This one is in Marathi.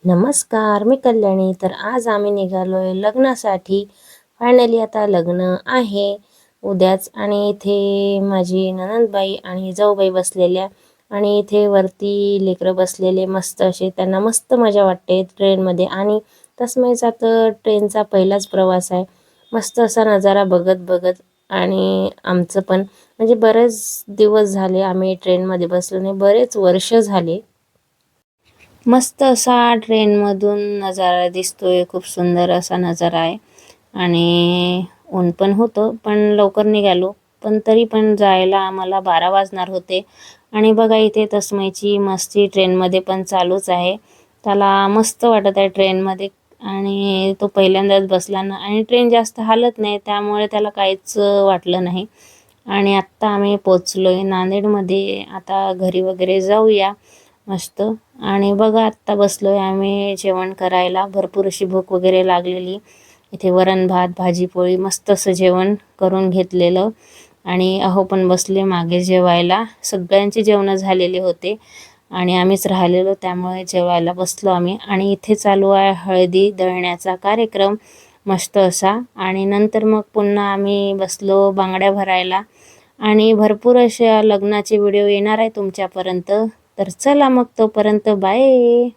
नमस्कार, मी कल्याणी. तर आज आम्ही निघालोय लग्नासाठी. फायनली आता लग्न आहे उद्याच आणि इथे माझी नणंदबाई आणि जाऊबाई बसलेल्या आणि इथे वरती लेकरं बसलेले मस्त असे. त्यांना मस्त मजा वाटते ट्रेनमध्ये आणि तसमयचा तर ट्रेनचा पहिलाच प्रवास आहे. मस्त असा नजारा बघत बघत आणि आमचं पण म्हणजे बरेच दिवस झाले आम्ही ट्रेनमध्ये बसलो नाही, बरेच वर्ष झाले. मस्त असा ट्रेनमधून नजारा दिसतोय, खूप सुंदर असा नजारा आहे आणि ऊन पण होतं पण लवकर निघालो. पण तरी पण जायला आम्हाला 12 वाजणार होते आणि बघा इथे तसमयची मस्ती ट्रेनमध्ये पण चालूच आहे. त्याला मस्त वाटत आहे ट्रेनमध्ये आणि तो पहिल्यांदाच बसला ना आणि ट्रेन जास्त हालत नाही त्यामुळे त्याला काहीच वाटलं नाही. आणि आत्ता आम्ही पोचलोय नांदेडमध्ये. आता घरी वगैरे जाऊया मस्त. आणि बघा आत्ता बसलोय आम्ही जेवण करायला. भरपूर अशी भूक वगैरे लागलेली. इथे वरण भात भाजी पोळी मस्त असं जेवण करून घेतलेलं आणि अहो पण बसले मागे जेवायला. सगळ्यांची जेवणं झालेले होते आणि आम्हीच राहिलेलो त्यामुळे जेवायला बसलो आम्ही. आणि इथे चालू आहे हळदी दळण्याचा कार्यक्रम मस्त असा. आणि नंतर मग पुन्हा आम्ही बसलो बांगड्या भरायला आणि भरपूर अशा लग्नाचे व्हिडिओ येणार आहे तुमच्यापर्यंत. तर चला मग तोपर्यंत बाय.